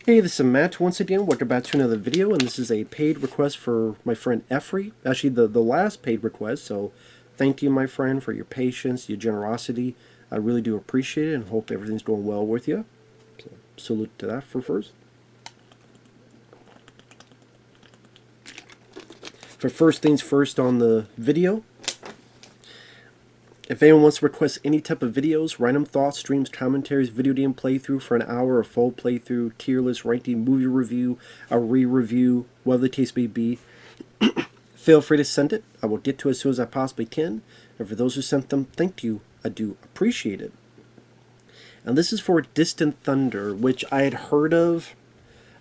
Hey, this is Matt once again. Welcome back to another video, and this is a paid request for my friend Efree. Actually, the last paid request, so thank you, my friend, for your patience, your generosity. I really do appreciate it and hope everything's going well with you. So, salute to that for first. For first things first on the video, if anyone wants to request any type of videos, random thoughts, streams, commentaries, video game playthrough for an hour, a full playthrough, tier list, ranking, movie review, a re-review, whatever the case may be, feel free to send it. I will get to it as soon as I possibly can. And for those who sent them, thank you. I do appreciate it. And this is for Distant Thunder, which I had heard of.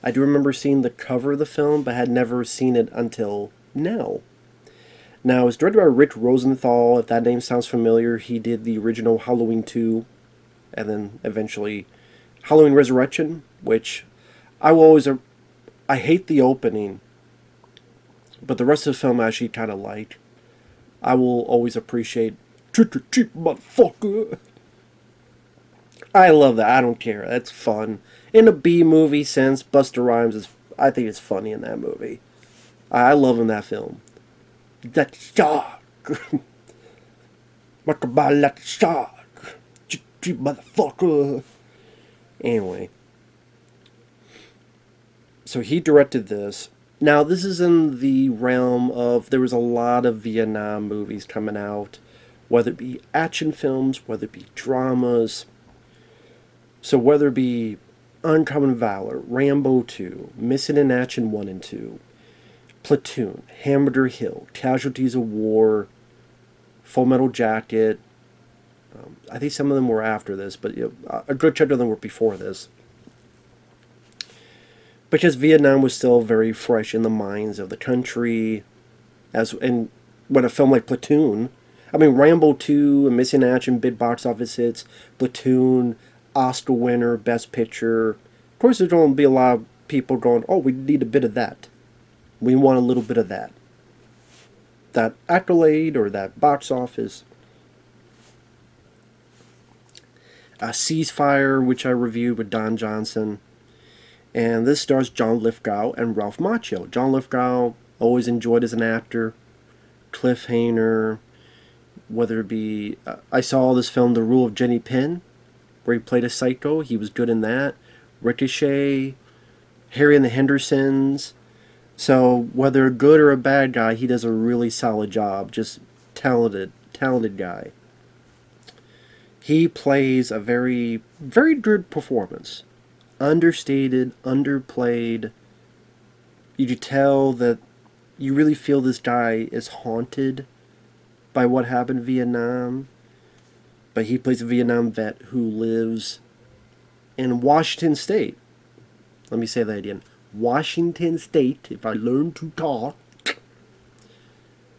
I do remember seeing the cover of the film, but had never seen it until now. Now, it's directed by Rick Rosenthal. If that name sounds familiar, he did the original Halloween 2, and then eventually Halloween Resurrection, which I will always... I hate the opening, but the rest of the film I actually kind of like. I will always appreciate trick or treat, motherfucker. I love that. I don't care. That's fun. In a B movie sense, Busta Rhymes is... I think it's funny in that movie. I love in that film. That shark. Like a body like a shark. Motherfucker. Anyway. So he directed this. Now, this is in the realm of... There was a lot of Vietnam movies coming out. Whether it be action films, whether it be dramas. So whether it be Uncommon Valor, Rambo 2, Missing in Action 1 and 2, Platoon, Hamburger Hill, Casualties of War, Full Metal Jacket. I think some of them were after this, but a good chunk of them were before this. Because Vietnam was still very fresh in the minds of the country. And when a film like Platoon, I mean, Rambo 2 and Missing in Action, big box office hits, Platoon, Oscar winner, Best Picture. Of course, there's going to be a lot of people going, oh, we need a bit of that. We want a little bit of that. That accolade or that box office. Ceasefire, which I reviewed with Don Johnson. And this stars John Lithgow and Ralph Macchio. John Lithgow, always enjoyed as an actor. Cliffhanger. Whether it be... I saw this film, The Rule of Jenny Penn, where he played a psycho. He was good in that. Ricochet. Harry and the Hendersons. So, whether a good or a bad guy, he does a really solid job. Just talented guy. He plays a very, very good performance. Understated, underplayed. You could tell that you really feel this guy is haunted by what happened in Vietnam. But he plays a Vietnam vet who lives in Washington State. Let me say that again. Washington State, if I learn to talk.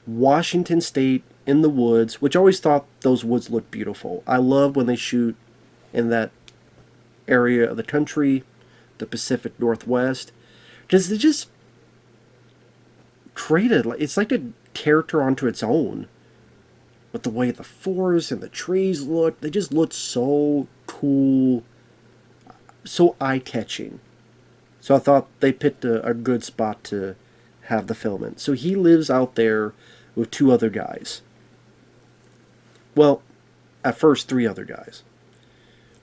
Washington State in the woods, which I always thought those woods looked beautiful. I love when they shoot in that area of the country, the Pacific Northwest. Because they just created, it's like a character onto its own. With the way the forest and the trees look, they just look so cool, so eye-catching. So I thought they picked a good spot to have the film in. So he lives out there with two other guys. Well, at first, three other guys.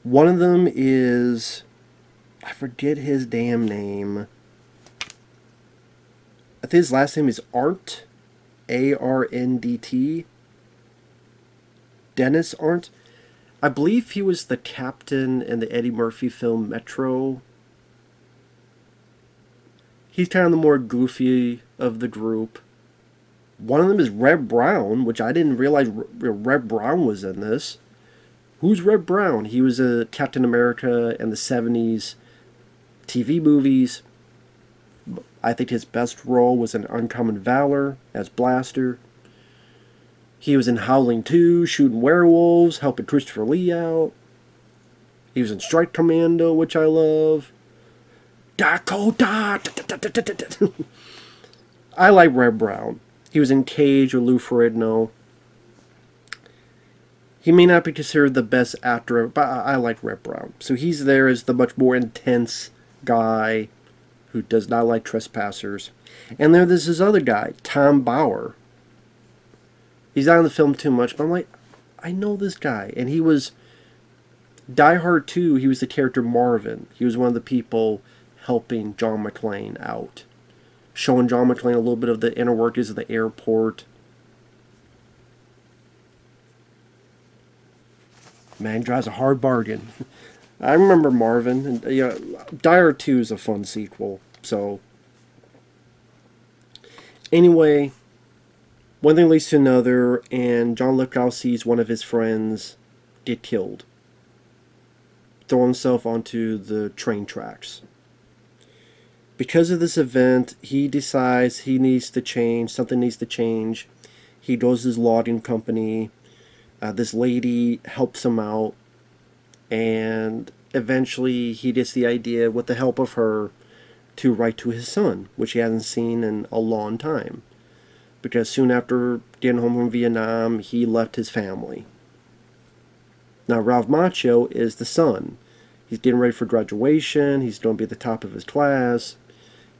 One of them is... I forget his damn name. I think his last name is Arndt. A-R-N-D-T. Dennis Arndt. I believe he was the captain in the Eddie Murphy film Metro. He's kind of the more goofy of the group. One of them is Red Brown, which I didn't realize Red Brown was in this. Who's Red Brown? He was a Captain America in the 70s TV movies. I think his best role was in Uncommon Valor as Blaster. He was in Howling 2, shooting werewolves, helping Christopher Lee out. He was in Strike Commando, which I love. Dakota! I like Red Brown. He was in Cage or Lou Ferrigno. He may not be considered the best actor, but I like Rick Brown. So he's there as the much more intense guy who does not like trespassers. And there's this other guy, Tom Bauer. He's not in the film too much, but I'm like, I know this guy. And he was Die Hard 2, he was the character Marvin. He was one of the people helping John McClane out. Showing John McClane a little bit of the inner workings of the airport. Man, drives a hard bargain. I remember Marvin. And, Die Hard 2 is a fun sequel. So, anyway, one thing leads to another, and John Lithgow sees one of his friends get killed. Throw himself onto the train tracks. Because of this event, he decides he needs to change. Something needs to change. He goes to his logging company. This lady helps him out. And eventually he gets the idea, with the help of her, to write to his son, which he hasn't seen in a long time. Because soon after getting home from Vietnam, he left his family. Now, Ralph Macchio is the son. He's getting ready for graduation. He's going to be at the top of his class.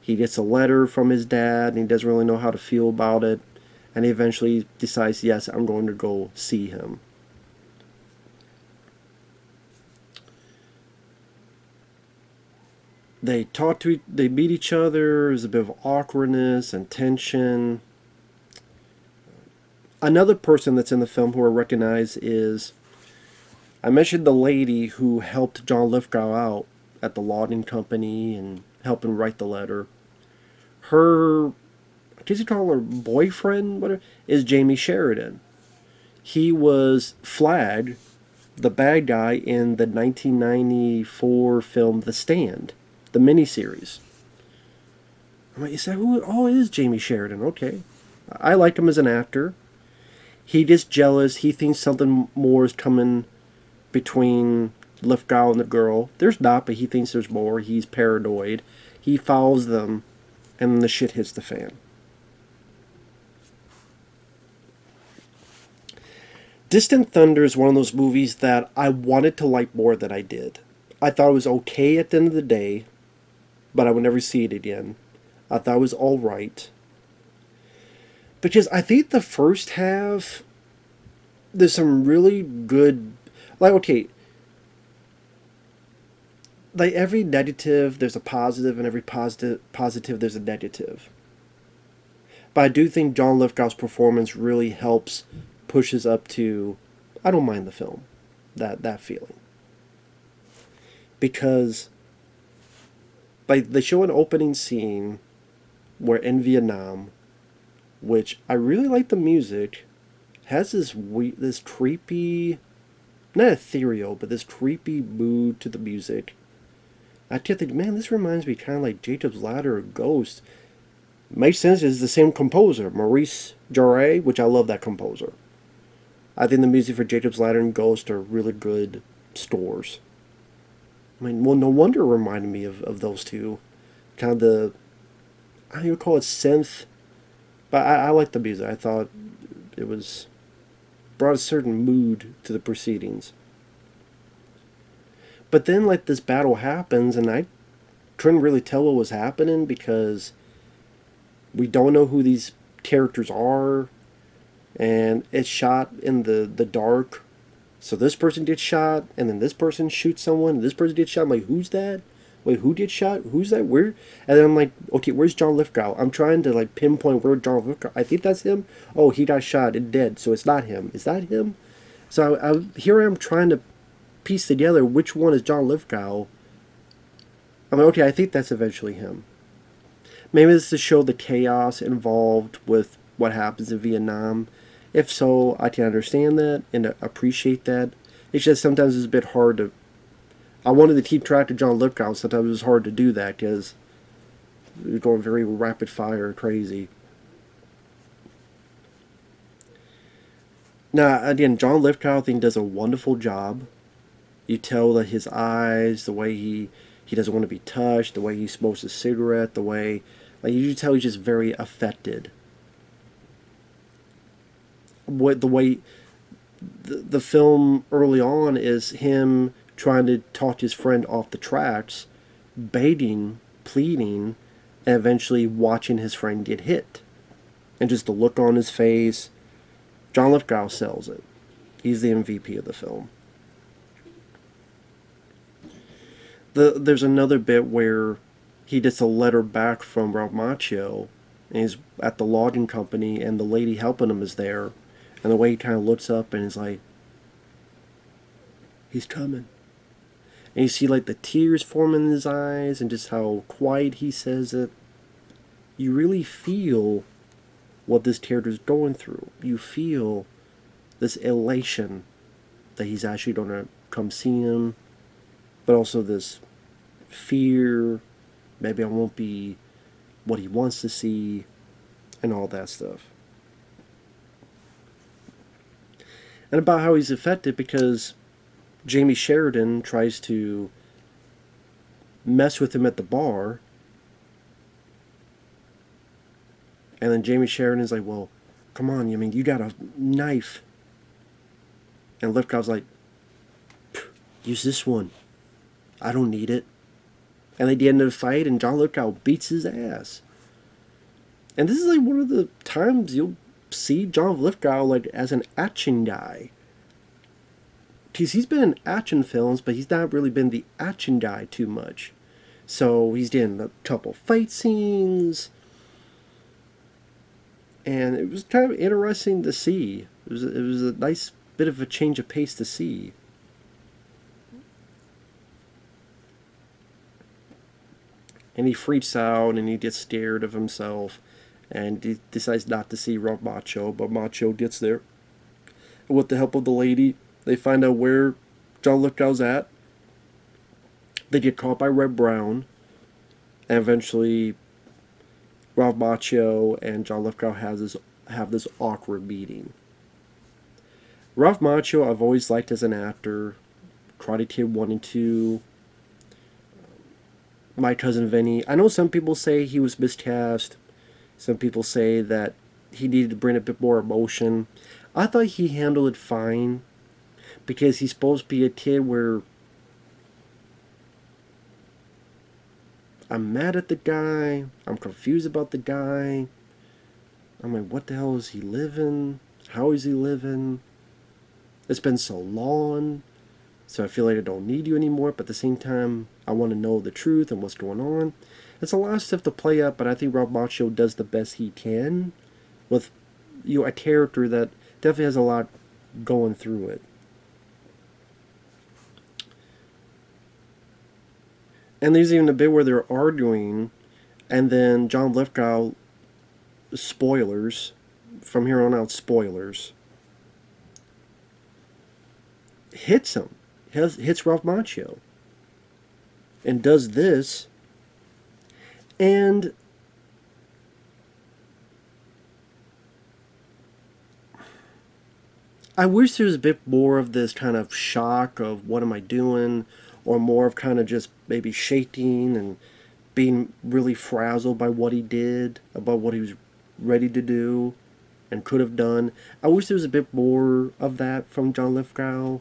He gets a letter from his dad, and he doesn't really know how to feel about it. And he eventually decides, yes, I'm going to go see him. They meet each other. There's a bit of awkwardness and tension. Another person that's in the film who I recognize is, I mentioned the lady who helped John Lithgow out at the logging company and helped him write the letter. Her, I guess you call her boyfriend, whatever, is Jamie Sheridan. He was Flag, the bad guy in the 1994 film The Stand, the miniseries. I'm like, is that who? Oh, it is Jamie Sheridan. Okay. I like him as an actor. He gets jealous. He thinks something more is coming between Lithgow and the girl. There's not, but he thinks there's more. He's paranoid. He follows them, and then the shit hits the fan. Distant Thunder is one of those movies that I wanted to like more than I did. I thought it was okay at the end of the day, but I would never see it again. I thought it was alright. Because I think the first half, there's some really good, like, okay, like every negative there's a positive, and every positive there's a negative. But I do think John Lithgow's performance really helps, pushes up to, I don't mind the film, that feeling. Because like they show an opening scene where in Vietnam, which I really like the music, has this creepy, not ethereal, but this creepy mood to the music. I kept thinking, man, this reminds me kind of like Jacob's Ladder or Ghost. Makes sense, it's the same composer, Maurice Jarre, which I love that composer. I think the music for Jacob's Ladder and Ghost are really good scores. I mean, well, no wonder it reminded me of those two. Kind of the, I don't even call it synth, but I like the music. I thought it was, brought a certain mood to the proceedings. But then, like, this battle happens, and I couldn't really tell what was happening because we don't know who these characters are, and it's shot in the dark. So this person gets shot, and then this person shoots someone, and this person gets shot. I'm like, who's that? Wait, who gets shot? Who's that? Where? And then I'm like, okay, where's John Lithgow? I'm trying to, like, pinpoint where John Lithgow. I think that's him. Oh, he got shot and dead, so it's not him. Is that him? So here I am trying to piece together which one is John Lithgow. I'm like, okay, I think that's eventually him. Maybe this is to show the chaos involved with what happens in Vietnam. If so, I can understand that and appreciate that. It's just sometimes it's a bit hard to... I wanted to keep track of John Lithgow. Sometimes it was hard to do that because it was going very rapid fire, crazy. Now, again, John Lithgow, I think, does a wonderful job. You tell that his eyes, the way he doesn't want to be touched, the way he smokes a cigarette, the way... Like, you tell he's just very affected. The film early on is him trying to talk his friend off the tracks begging, pleading, and eventually watching his friend get hit. And just the look on his face, John Lithgow sells it. He's the MVP of the film. There's another bit where he gets a letter back from Ralph Macchio, and he's at the logging company, and the lady helping him is there, and the way he kind of looks up and is like, he's coming. And you see like the tears forming in his eyes, and just how quiet he says it. You really feel what this character's going through. You feel this elation that he's actually going to come see him, but also this fear, maybe I won't be what he wants to see, and all that stuff. And about how he's affected because Jamie Sheridan tries to mess with him at the bar, and then Jamie Sheridan's like, well, come on, I mean, you got a knife. And Lithgow's like, use this one. I don't need it. And they get into the fight, and John Lithgow beats his ass. And this is like one of the times you'll see John Lithgow like as an action guy. Because he's been in action films, but he's not really been the action guy too much. So he's done a couple fight scenes. And it was kind of interesting to see. It was a nice bit of a change of pace to see. And he freaks out and he gets scared of himself. And he decides not to see Ralph Macchio, but Macchio gets there. And with the help of the lady, they find out where John Lithgow's at. They get caught by Red Brown. And eventually, Ralph Macchio and John Lithgow have this awkward meeting. Ralph Macchio I've always liked as an actor. Karate Kid 1 and 2. My Cousin Vinny. I know some people say he was miscast. Some people say that he needed to bring a bit more emotion. I thought he handled it fine. Because he's supposed to be a kid where I'm mad at the guy. I'm confused about the guy. I'm like, what the hell is he living? How is he living? It's been so long. So I feel like I don't need you anymore. But at the same time, I want to know the truth and what's going on. It's a lot of stuff to play up. But I think Ralph Macchio does the best he can. With a character that definitely has a lot going through it. And there's even a bit where they're arguing, and then John Lithgow, spoilers, from here on out, spoilers, hits him, hits Ralph Macchio, and does this, and I wish there was a bit more of this kind of shock of what am I doing, or more of kind of just maybe shaking and being really frazzled by what he did, about what he was ready to do and could have done. I wish there was a bit more of that from John Lithgow.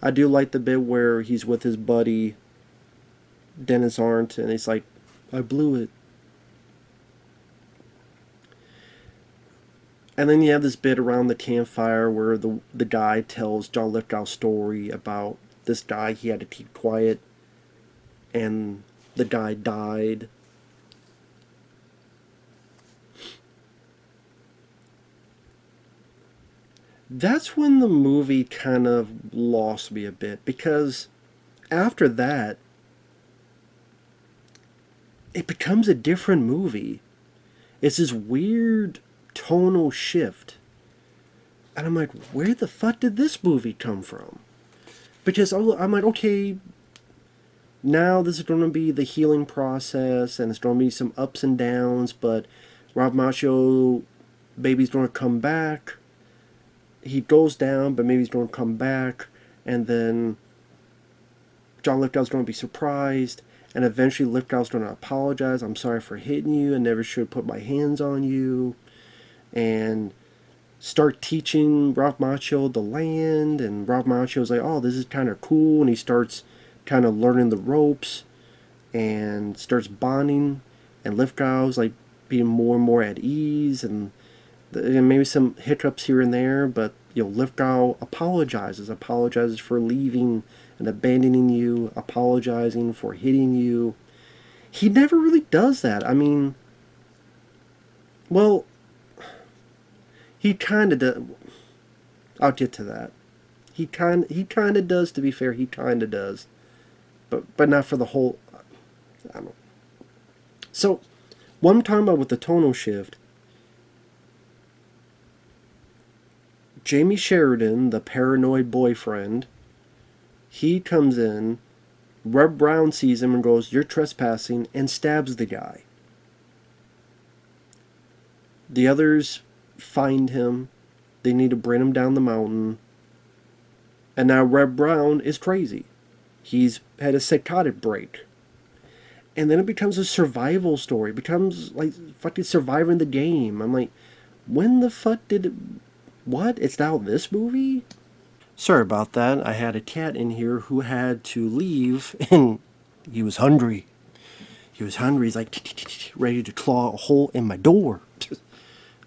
I do like the bit where he's with his buddy Dennis Arndt and he's like, I blew it. And then you have this bit around the campfire where the guy tells John Lithgow's story about this guy he had to keep quiet, and the guy died. That's when the movie kind of lost me a bit, because after that, it becomes a different movie. It's this weird tonal shift. And I'm like, where the fuck did this movie come from? Because I'm like, okay, now this is going to be the healing process, and it's going to be some ups and downs, but Ralph Macchio, baby's going to come back. He goes down, but maybe he's going to come back, and then John Lithgow's going to be surprised, and eventually Lithgow's going to apologize. I'm sorry for hitting you. I never should have put my hands on you. And start teaching Ralph Macchio the land, and Ralph Macchio's like, oh, this is kind of cool, and he starts kind of learning the ropes. and starts bonding, and Lithgow's like being more and more at ease, and maybe some hiccups here and there, but Lithgow apologizes for leaving and abandoning you, apologizing for hitting you. He never really does that. I mean, well, he kind of does. I'll get to that. He kind of does. To be fair, he kind of does, but not for the whole. I don't know. So, what I'm talking about with the tonal shift, Jamie Sheridan, the paranoid boyfriend, he comes in, Reb Brown sees him and goes, "You're trespassing," and stabs the guy. The others find him. They need to bring him down the mountain. And now Reb Brown is crazy. He's had a psychotic break. And then it becomes a survival story. It becomes like fucking surviving the game. I'm like, when the fuck did it... What? It's now this movie? Sorry about that. I had a cat in here who had to leave, and he was hungry. He's like, ready to claw a hole in my door.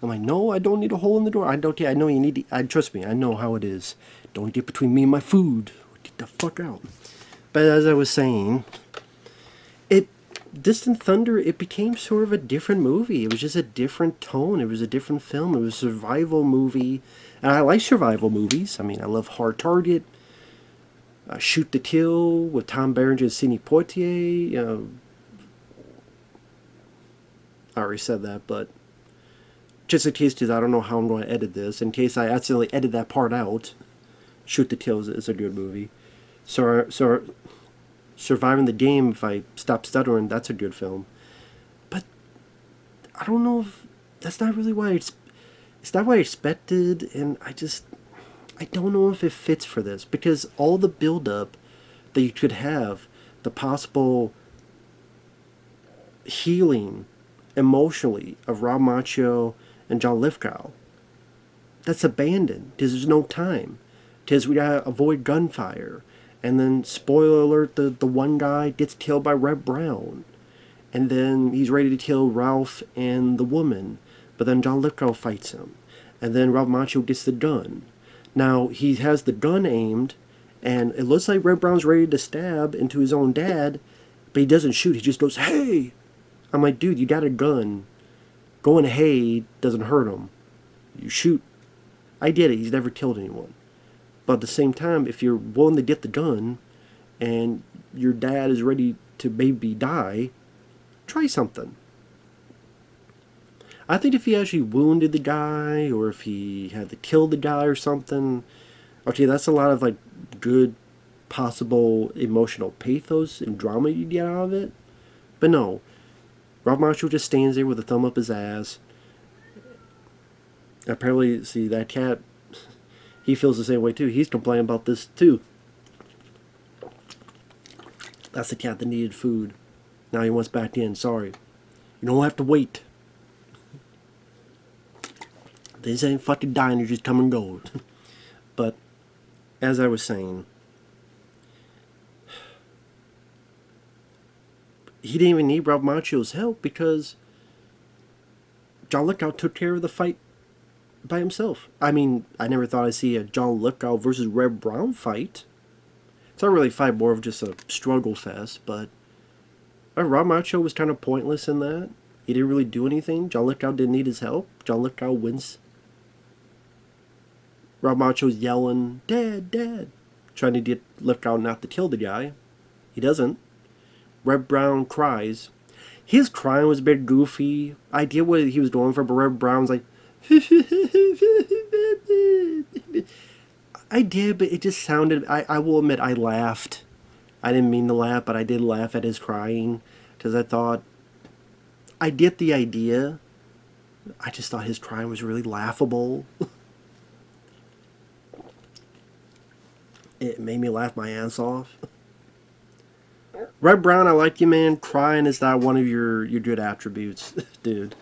I'm like, no, I don't need a hole in the door. I know you need to... trust me, I know how it is. Don't get between me and my food. Get the fuck out. But as I was saying, Distant Thunder, it became sort of a different movie. It was just a different tone. It was a different film. It was a survival movie. And I like survival movies. I mean, I love Hard Target, Shoot to Kill with Tom Berenger and Sidney Poitier. I already said that, but just in case, because I don't know how I'm going to edit this, in case I accidentally edit that part out, Shoot to Kill is a good movie. So Surviving the Game, if I stop stuttering, that's a good film. But I don't know if that's not really it's not what I expected, and I don't know if it fits for this, because all the build-up that you could have, the possible healing emotionally of Rob Macchio and John Lithgow, that's abandoned because there's no time, because we gotta avoid gunfire. And then, spoiler alert, the one guy gets killed by Reb Brown. And then he's ready to kill Ralph and the woman. But then John Lithgow fights him. And then Rob Macchio gets the gun. Now, he has the gun aimed, and it looks like Reb Brown's ready to stab into his own dad, but he doesn't shoot. He just goes, "Hey!" I'm like, dude, you got a gun. Going hey doesn't hurt him. You shoot. I get it. He's never killed anyone. But at the same time, if you're willing to get the gun and your dad is ready to maybe die, try something. I think if he actually wounded the guy, or if he had to kill the guy or something, okay, that's a lot of like good possible emotional pathos and drama you get out of it. But no, Rob Macchio just stands there with a thumb up his ass. Apparently, see, that cat... He feels the same way too. He's complaining about this too. That's the cat that needed food. Now he wants back in. Sorry. You don't have to wait. This ain't fucking dying. You just come and go. But, as I was saying, he didn't even need Rob Macchio's help, because John Lithgow took care of the fight by himself. I mean, I never thought I'd see a John Lithgow versus Reb Brown fight. It's not really a fight, more of just a struggle fest, but Rob Macchio was kind of pointless in that. He didn't really do anything. John Lithgow didn't need his help. John Lithgow wins. Rob Macchio's yelling, "Dad, Dad," trying to get Lithgow not to kill the guy. He doesn't. Reb Brown cries. His crying was a bit goofy. I get what he was going for, but Reb Brown's like, I did, but it just sounded... I will admit, I laughed. I didn't mean to laugh, but I did laugh at his crying, because I thought... I get the idea. I just thought his crying was really laughable. It made me laugh my ass off. Reb Brown, I like you, man. Crying is not one of your good attributes, dude.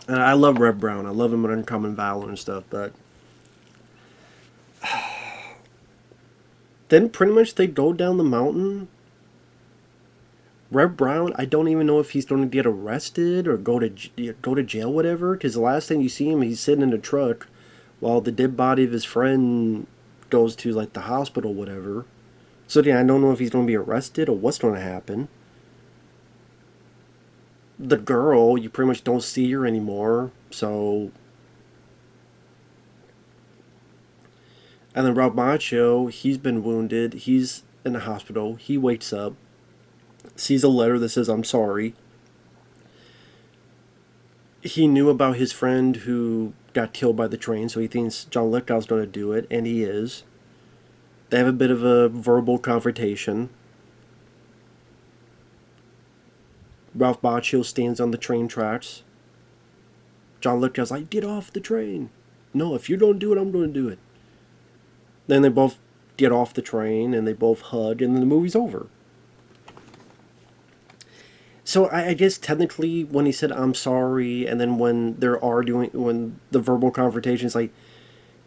And I love Reb Brown. I love him in Uncommon Valor and stuff, but... Then pretty much they go down the mountain, Red Brown, I don't even know if he's going to get arrested or go to jail, whatever. Because the last thing you see him, he's sitting in a truck while the dead body of his friend goes to like the hospital, whatever. So yeah, I don't know if he's going to be arrested or what's going to happen. The girl, you pretty much don't see her anymore. So, and then Ralph Macchio, he's been wounded. He's in the hospital. He wakes up, sees a letter that says "I'm sorry." He knew about his friend who got killed by the train, so he thinks John Lithgow's going to do it, and he is. They have a bit of a verbal confrontation. Ralph Macchio stands on the train tracks. John Lithgow's like, "Get off the train." "No, if you don't do it, I'm going to do it." Then they both get off the train, and they both hug, and then the movie's over. So I guess technically when he said "I'm sorry," and then when they're arguing, when the verbal confrontation is like,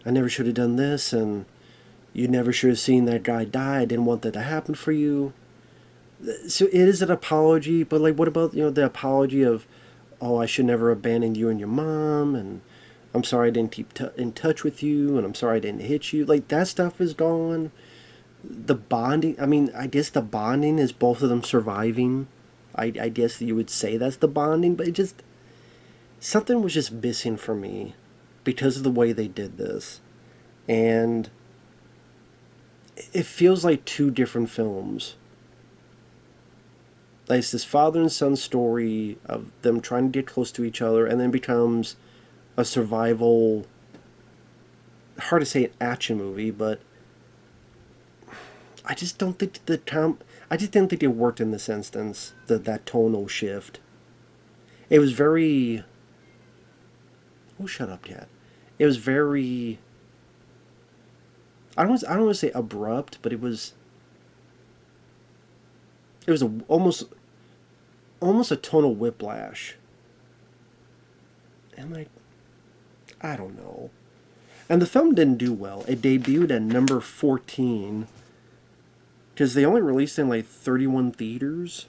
"I never should have done this," and "You never should have seen that guy die. I didn't want that to happen for you." So it is an apology, but like, what about the apology of, "Oh, I should never abandon you and your mom," and "I'm sorry I didn't keep in touch with you," and "I'm sorry I didn't hit you." Like that stuff is gone. The bonding. I mean, I guess the bonding is both of them surviving. I guess you would say that's the bonding, but it just something was just missing for me because of the way they did this, and it feels like two different films. Like it's this father and son story of them trying to get close to each other, and then becomes a survival. Hard to say an action movie, but I just don't think I just didn't think it worked in this instance. That tonal shift. It was very. Oh, shut up, cat. It was very. I don't want to say abrupt, but it was. It was almost a tonal whiplash. And like, I don't know. And the film didn't do well. It debuted at number 14 because they only released it in like 31 theaters,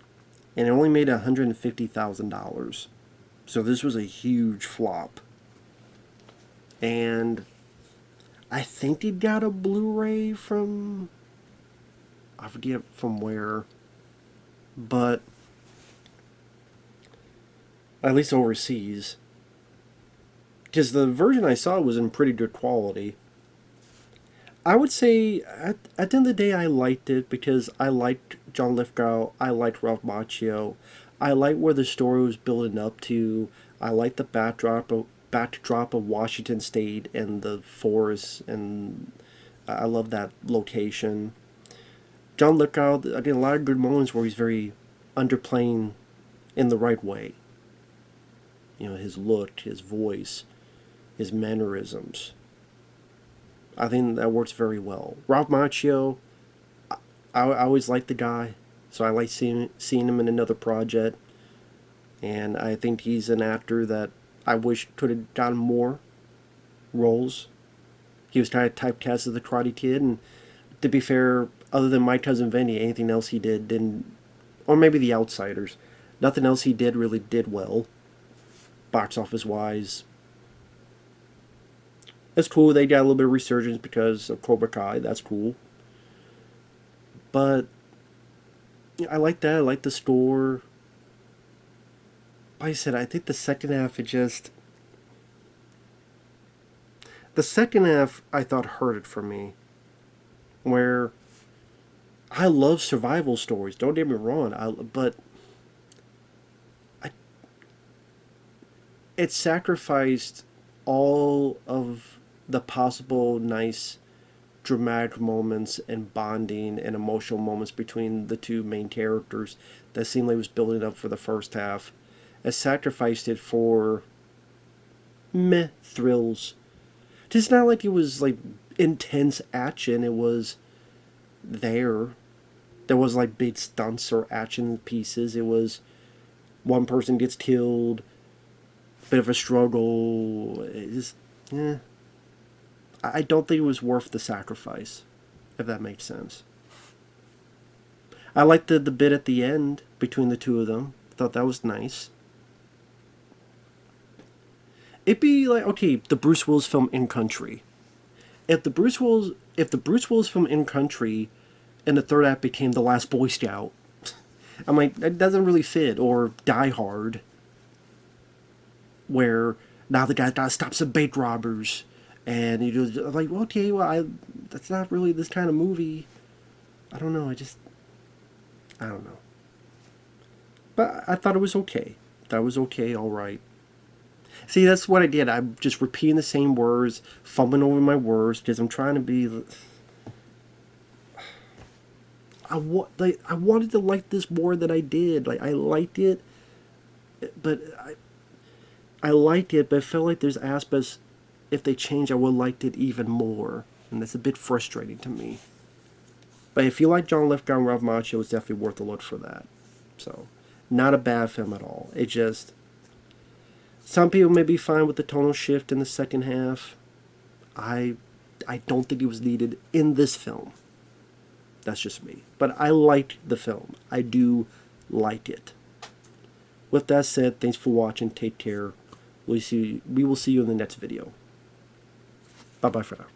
and it only made $150,000. So this was a huge flop. And I think it got a Blu-ray from, I forget from where, but at least overseas. Because the version I saw was in pretty good quality. I would say at the end of the day I liked it because I liked John Lithgow, I liked Ralph Macchio, I liked where the story was building up to, I liked the backdrop of Washington State and the forest, and I love that location. John Lithgow, I did a lot of good moments where he's very underplaying in the right way. His look, his voice, his mannerisms. I think that works very well. Ralph Macchio, I always liked the guy, so I like seeing him in another project, and I think he's an actor that I wish could have gotten more roles. He was kind of typecast as the Karate Kid, and to be fair, other than My Cousin Vinny, anything else he didn't, or maybe The Outsiders, nothing else he did really did well, box office wise. It's cool they got a little bit of resurgence because of Cobra Kai. That's cool. But I like that. I like the score. Like I said, I think the second half it just. The second half I thought hurt it for me. Where I love survival stories. Don't get me wrong. But it sacrificed all of the possible nice dramatic moments and bonding and emotional moments between the two main characters that seemed like it was building up for the first half. It sacrificed it for meh thrills. It's not like it was like intense action. It was there. There was like big stunts or action pieces. It was one person gets killed, bit of a struggle. It just, I don't think it was worth the sacrifice, if that makes sense. I liked the bit at the end between the two of them. Thought that was nice. It'd be like, okay, the Bruce Willis film In Country. If the Bruce Willis film In Country in the third act became The Last Boy Scout, I'm like, that doesn't really fit. Or Die Hard, where now the guy's got to stop some bank robbers, and you just like, okay, well, that's not really this kind of movie. I don't know. I don't know. But I thought it was okay. That was okay. All right. See, that's what I did. I'm just repeating the same words, fumbling over my words because I'm trying to be. I wanted to like this more than I did. Like, I liked it, but I liked it, but I felt like there's aspects, if they change, I would have liked it even more. And that's a bit frustrating to me. But if you like John Lithgow and Ralph Macchio, it's definitely worth a look for that. So, not a bad film at all. It just... Some people may be fine with the tonal shift in the second half. I don't think it was needed in this film. That's just me. But I liked the film. I do like it. With that said, thanks for watching. Take care. We will see you in the next video. Bye-bye for now.